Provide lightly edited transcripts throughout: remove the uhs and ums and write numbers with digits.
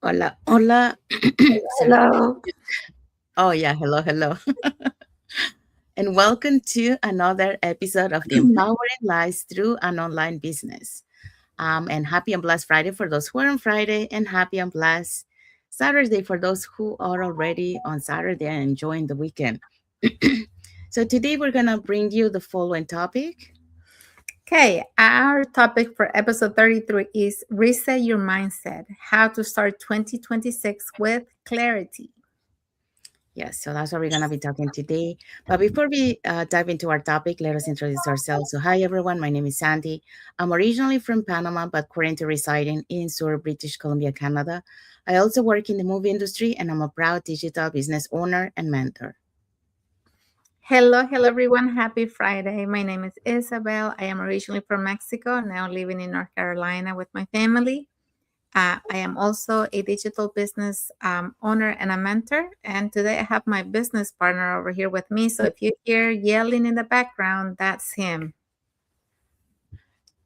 Hola, hola. Sorry. Hello. Oh, yeah. Hello, hello. And welcome to another episode of the Empowering Lives Through an Online Business. And happy and blessed Friday for those who are on Friday, and happy and blessed Saturday for those who are already on Saturday and enjoying the weekend. So, today we're going to bring you the following topic. Okay, our topic for episode 33 is Reset Your Mindset, how to start 2026 with clarity. Yes, so that's what we're going to be talking today. But before we dive into our topic, let us introduce ourselves. So, hi everyone, my name is Sandy. I'm originally from Panama, but currently residing in Surrey, British Columbia, Canada. I also work in the movie industry, and I'm a proud digital business owner and mentor. Hello everyone. Happy Friday. My name is Isabel. I am originally from Mexico, now living in North Carolina with my family. I am also a digital business owner and a mentor. And today I have my business partner over here with me. So if you hear yelling in the background, that's him.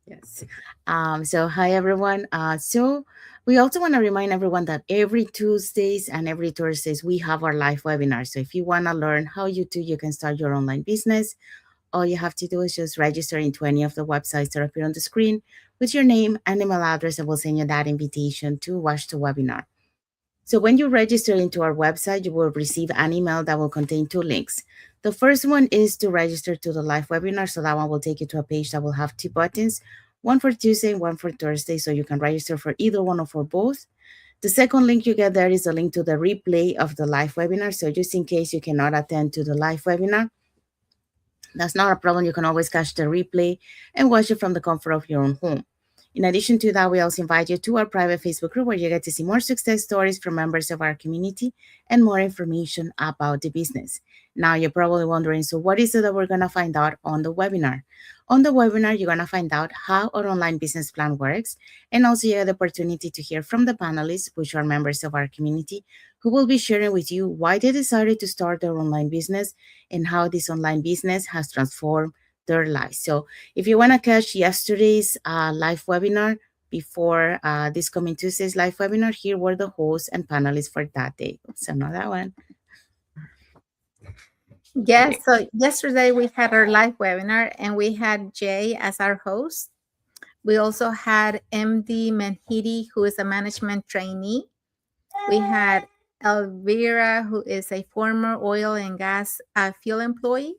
Yes. So, hi everyone. So, we also want to remind everyone that every Tuesdays and every Thursdays we have our live webinar. So, if you want to learn how you can start your online business, all you have to do is just register into any of the websites that appear on the screen with your name and email address, and we'll send you that invitation to watch the webinar. So when you register into our website, you will receive an email that will contain two links. The first one is to register to the live webinar. So that one will take you to a page that will have two buttons, one for Tuesday and one for Thursday. So you can register for either one or for both. The second link you get there is a link to the replay of the live webinar. So just in case you cannot attend to the live webinar, that's not a problem. You can always catch the replay and watch it from the comfort of your own home. In addition to that, we also invite you to our private Facebook group where you get to see more success stories from members of our community and more information about the business. Now, you're probably wondering, so what is it that we're going to find out on the webinar? On the webinar, you're going to find out how our online business plan works, and also you have the opportunity to hear from the panelists, which are members of our community, who will be sharing with you why they decided to start their online business and how this online business has transformed their lives. So, if you want to catch yesterday's live webinar before this coming Tuesday's live webinar, here were the hosts and panelists for that day. So, not that one. Yes, so yesterday we had our live webinar and we had Jay as our host. We also had MD Menhidi, who is a management trainee. We had Elvira, who is a former oil and gas field employee.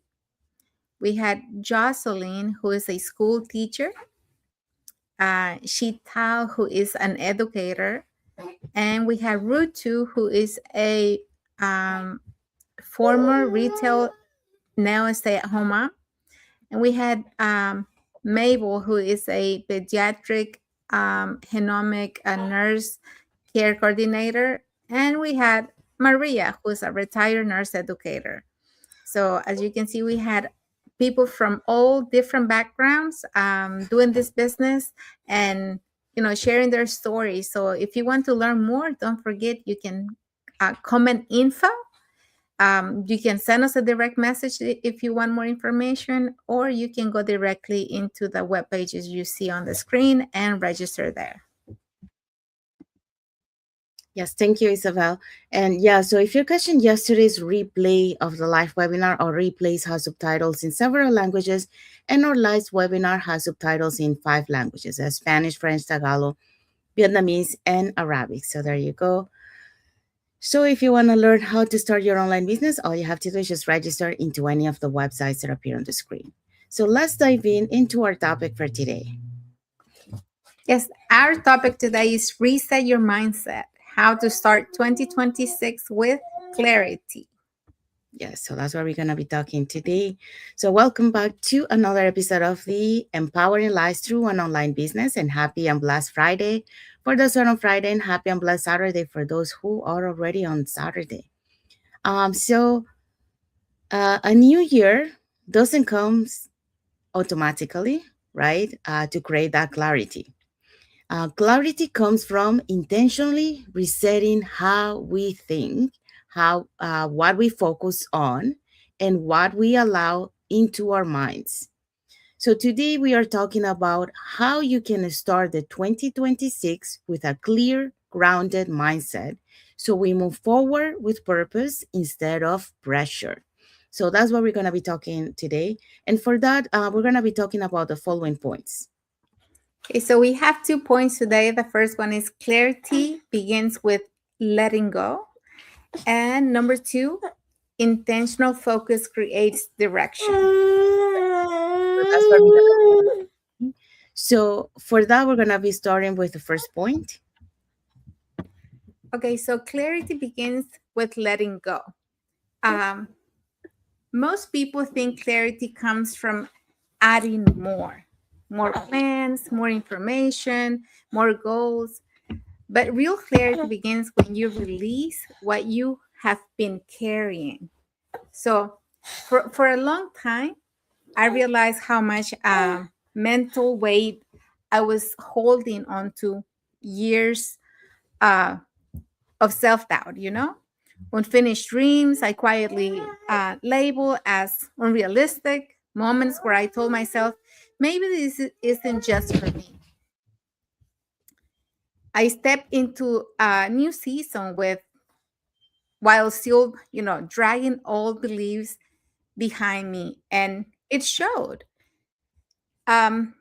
We had Jocelyn, who is a school teacher. Shital, who is an educator. And we had Rutu, who is a former retail, now stay at home mom. And we had Mabel, who is a pediatric genomic nurse care coordinator. And we had Maria, who is a retired nurse educator. So as you can see, we had people from all different backgrounds doing this business and sharing their stories. So if you want to learn more, don't forget you can comment info. You can send us a direct message if you want more information, or you can go directly into the web pages you see on the screen and register there. Yes, thank you, Isabel. And yeah, so if you're catching yesterday's replay of the live webinar, our replays have subtitles in several languages, and our live webinar has subtitles in 5 languages: Spanish, French, Tagalog, Vietnamese, and Arabic. So there you go. So if you want to learn how to start your online business, all you have to do is just register into any of the websites that appear on the screen. So let's dive into our topic for today. Yes, our topic today is reset your mindset, how to start 2026 with clarity. Yes, so that's what we're going to be talking today. So welcome back to another episode of the Empowering Lives Through an Online Business, and happy and blessed Friday for those who are on Friday, and happy and blessed Saturday for those who are already on Saturday. A new year doesn't come automatically, right? To create that clarity. Clarity comes from intentionally resetting how we think, how what we focus on, and what we allow into our minds. So today we are talking about how you can start the 2026 with a clear grounded mindset. So we move forward with purpose instead of pressure. So that's what we're going to be talking today. And for that, we're going to be talking about the following points. Okay, so we have 2 points today. The first one is clarity begins with letting go. And number two, intentional focus creates direction. So that's what we're going to. So for that, we're going to be starting with the first point. Okay, so clarity begins with letting go. Um, most people think clarity comes from adding more plans, more information, more goals. But real clarity begins when you release what you have been carrying. So, for a long time, I realized how much mental weight I was holding on to years uh, of self doubt, Unfinished dreams, I quietly label as unrealistic moments where I told myself, maybe isn't just for me. I stepped into a new season with while still, dragging old beliefs behind me, and it showed. Um,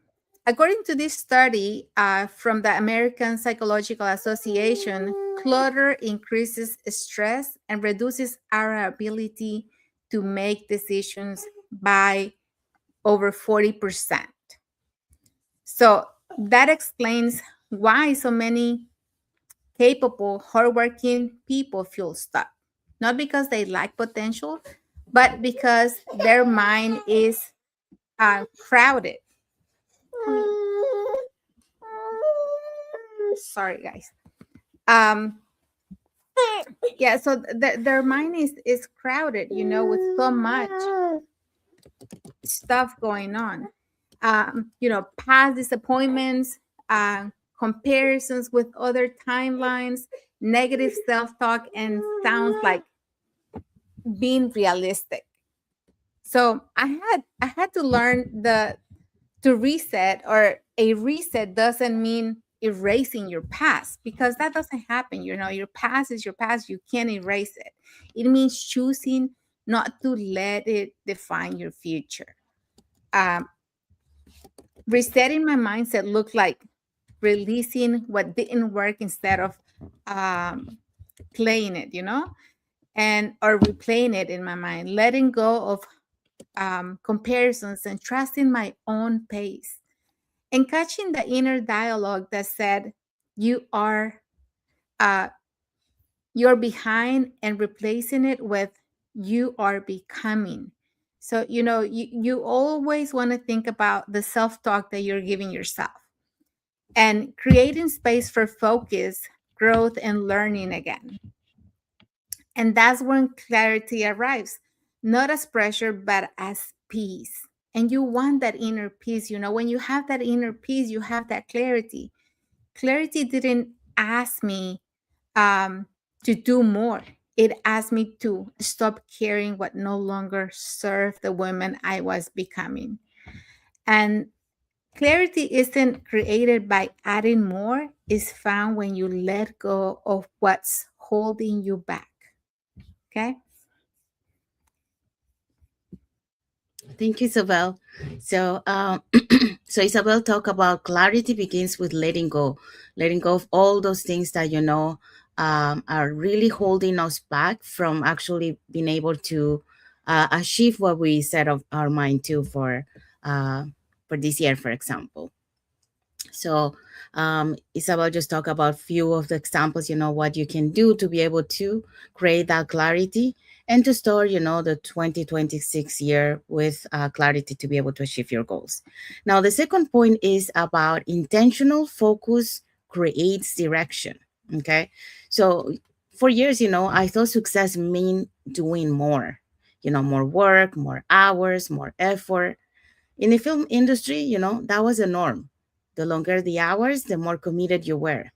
According to this study from the American Psychological Association, clutter increases stress and reduces our ability to make decisions by over 40%. So that explains why so many capable, hardworking people feel stuck. Not because they lack potential, but because their mind is crowded. Sorry, guys. Um, yeah, so their mind is crowded, with so much stuff going on. Past disappointments, uh, comparisons with other timelines, negative self-talk, and sounds like being realistic. So I had to learn the to reset, or a reset doesn't mean erasing your past, because that doesn't happen. Your past is your past. You can't erase it. It means choosing not to let it define your future. um, Resetting my mindset looked like releasing what didn't work instead of um, playing it, and or replaying it in my mind, letting go of comparisons and trusting my own pace, and catching the inner dialogue that said you are uh, you're behind, and replacing it with you are becoming. So you always want to think about the self-talk that you're giving yourself, and creating space for focus, growth, and learning again. And that's when clarity arrives, not as pressure, but as peace. And you want that inner peace. When you have that inner peace, you have that clarity. Clarity didn't ask me um, to do more. It asked me to stop caring what no longer served the woman I was becoming. And clarity isn't created by adding more, it's found when you let go of what's holding you back. Okay? Thank you, Isabel. So, so Isabel talk about clarity begins with letting go of all those things that are really holding us back from actually being able to achieve what we set of our mind to uh, for this year, for example. So, Isabel just talk about few of the examples, what you can do to be able to create that clarity and to start, the 2026 year with clarity to be able to achieve your goals. Now, the second point is about intentional focus creates direction. Okay. So for years, I thought success mean doing more, more work, more hours, more effort. In the film industry, that was a norm. The longer the hours, the more committed you were.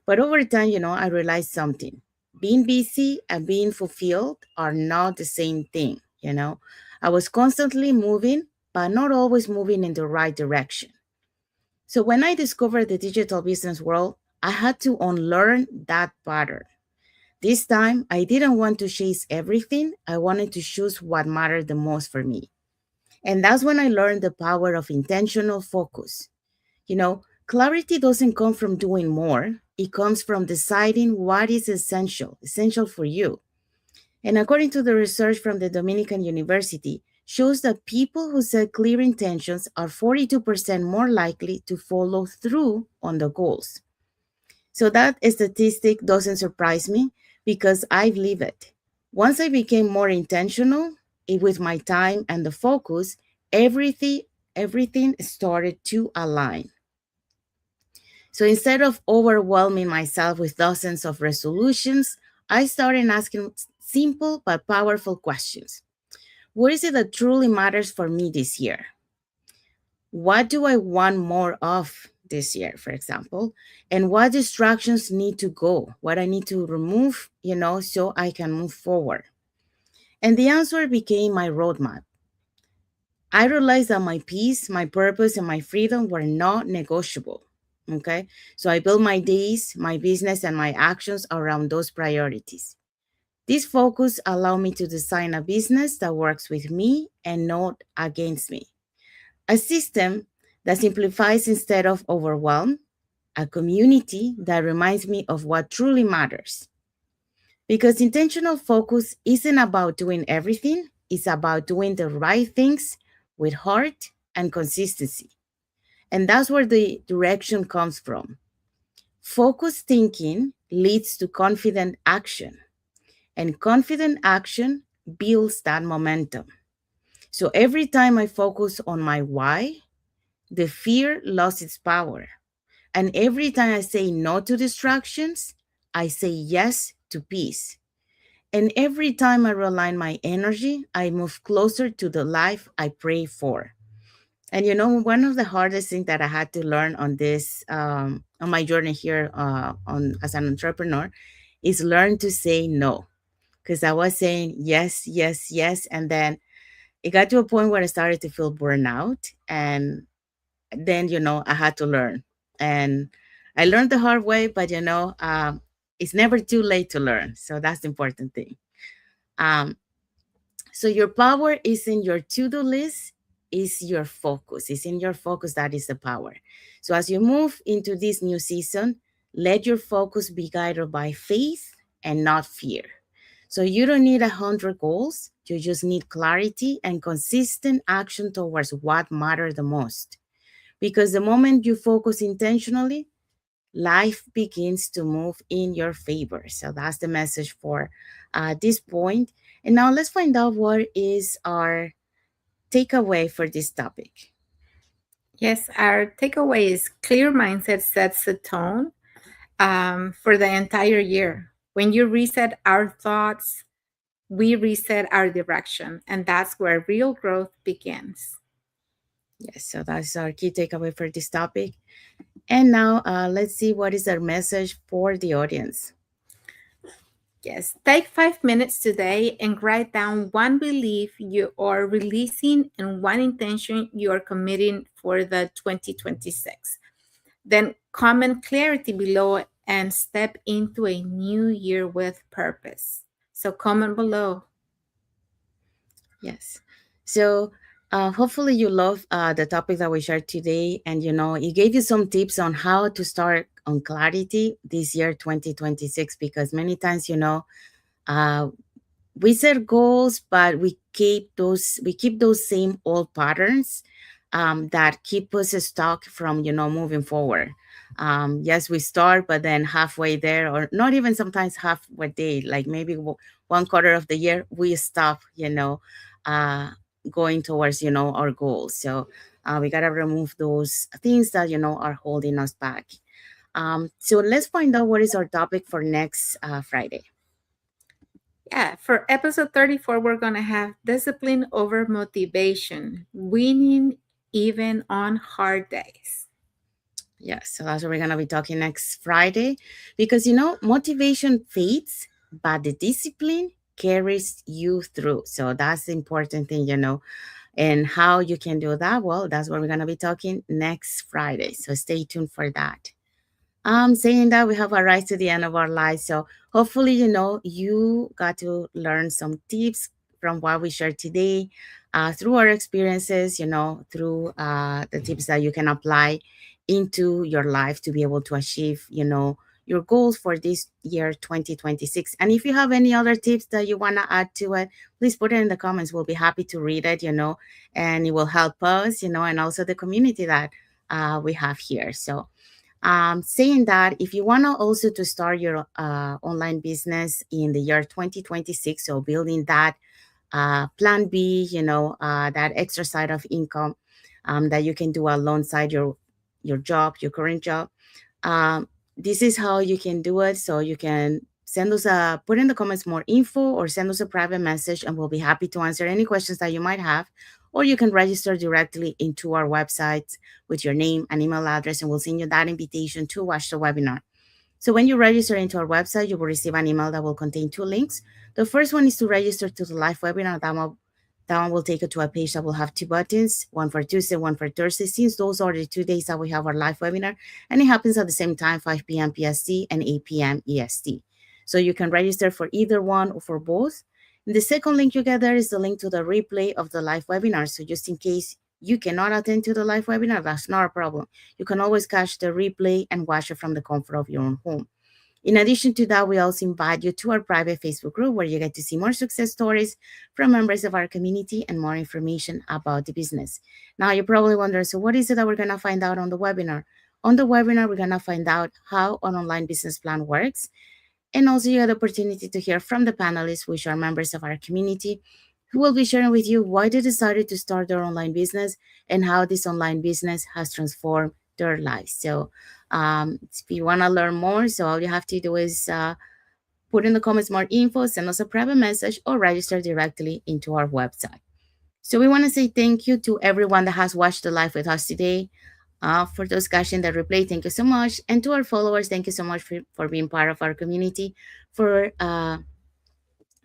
But over time, I realized something. Being busy and being fulfilled are not the same thing, I was constantly moving, but not always moving in the right direction. So when I discovered the digital business world, I had to unlearn that pattern. This time, I didn't want to chase everything. I wanted to choose what mattered the most for me. And that's when I learned the power of intentional focus. Clarity doesn't come from doing more, it comes from deciding what is essential for you. And according to the research from the Dominican University, shows that people who set clear intentions are 42% more likely to follow through on the goals. So that statistic doesn't surprise me because I've lived it. Once I became more intentional with my time and the focus, everything everything started to align. So instead of overwhelming myself with dozens of resolutions, I started asking simple but powerful questions. What is it that truly matters for me this year? What do I want more of this year, for example? And what distractions need to go? What I need to remove, so I can move forward. And the answer became my roadmap. I realized that my peace, my purpose, and my freedom were not negotiable. Okay. So I built my days, my business, and my actions around those priorities. This focus allowed me to design a business that works with me and not against me. A system that simplifies instead of overwhelm, a community that reminds me of what truly matters. Because intentional focus isn't about doing everything, it's about doing the right things with heart and consistency. And that's where the direction comes from. Focused thinking leads to confident action, and confident action builds that momentum. So every time I focus on my why, the fear lost its power. And every time I say no to distractions, I say yes to peace. And every time I realign my energy, I move closer to the life I pray for. And one of the hardest things that I had to learn on this, on my journey here, on as an entrepreneur, is learn to say no. Because I was saying yes, yes, yes, and then it got to a point where I started to feel burnout, and then I had to learn, and I learned the hard way. But it's never too late to learn, so that's the important thing. Um, So your power is in your to-do list, is your focus. It's in your focus that is the power. So as you move into this new season, let your focus be guided by faith and not fear. So you don't need 100 goals. You just need clarity and consistent action towards what matters the most. Because the moment you focus intentionally, life begins to move in your favor. So that's the message for this point. And now let's find out what is our takeaway for this topic. Yes, our takeaway is clear mindset sets the tone for the entire year. When you reset our thoughts, we reset our direction, and that's where real growth begins. Yes, so that's our key takeaway for this topic. And now let's see what is our message for the audience. Yes, take 5 minutes today and write down one belief you are releasing and one intention you are committing for the 2026. Then comment clarity below and step into a new year with purpose. So comment below. Yes. So hopefully you love the topic that we shared today, and it gave you some tips on how to start on clarity this year 2026, because many times uh, we set goals, but we keep those same old patterns that keep us stuck from moving forward. Yes, we start, but then halfway there, or not even sometimes halfway there, like maybe 1/4 of the year, we stop. Uh, Going towards our goals. So we gotta remove those things that are holding us back. So let's find out what is our topic for next Friday. Yeah, for episode 34, we're going to have discipline over motivation, winning even on hard days. Yes, so that's what we're gonna be talking next Friday, because motivation fades, but the discipline carries you through. So that's the important thing, and how you can do that. Well, that's what we're gonna be talking next Friday. So stay tuned for that. Saying that, we have arrived to the end of our lives. So hopefully, you got to learn some tips from what we shared today, through our experiences, through the tips that you can apply into your life to be able to achieve, your goals for this year 2026. And if you have any other tips that you want to add to it, please put it in the comments. We'll be happy to read it, and it will help us, and also the community that we have here. So, saying that, if you want to also to start your online business in the year 2026, so building that plan B, that extra side of income, that you can do alongside your job, your current job. um, this is how you can do it. So you can send us put in the comments more info, or send us a private message, and we'll be happy to answer any questions that you might have. Or you can register directly into our website with your name and email address, and we'll send you that invitation to watch the webinar. So when you register into our website, you will receive an email that will contain two links. The first one is to register to the live webinar. That one will take you to a page that will have two buttons, one for Tuesday, one for Thursday, since those are the 2 days that we have our live webinar. And it happens at the same time, 5 p.m. PST and 8 p.m. EST. So you can register for either one or for both. And the second link you get there is the link to the replay of the live webinar. So just in case you cannot attend to the live webinar, that's not a problem. You can always catch the replay and watch it from the comfort of your own home. In addition to that, we also invite you to our private Facebook group, where you get to see more success stories from members of our community and more information about the business. Now, you probably wonder, so what is it that we're going to find out on the webinar? On the webinar, we're going to find out how an online business plan works. And also, you have the opportunity to hear from the panelists, which are members of our community, who will be sharing with you why they decided to start their online business and how this online business has transformed their lives. So, if you want to learn more, so all you have to do is put in the comments more info, send us a private message, or register directly into our website. So we want to say thank you to everyone that has watched the live with us today. For those catching the replay, thank you so much. And to our followers, thank you so much for being part of our community, for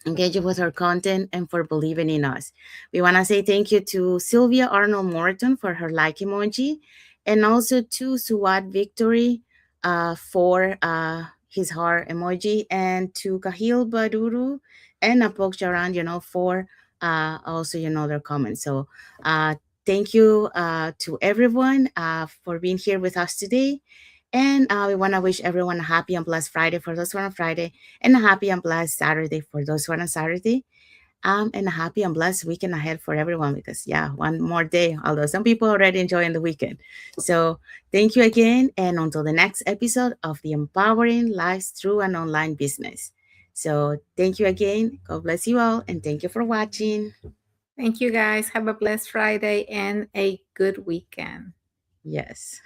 engaging with our content, and for believing in us. We want to say thank you to Sylvia Arnold Morton for her like emoji, and also to Suwad Victory for his heart emoji, and to Kahil Baduru and Apok Charan, for also, their comments. So thank you to everyone for being here with us today. And we want to wish everyone a happy and blessed Friday for those who are on Friday, and a happy and blessed Saturday for those who are on Saturday. And a happy and blessed weekend ahead for everyone, because, yeah, one more day, although some people are already enjoying the weekend. So thank you again. And until the next episode of the Empowering Lives Through an Online Business. So thank you again. God bless you all. And thank you for watching. Thank you, guys. Have a blessed Friday and a good weekend. Yes.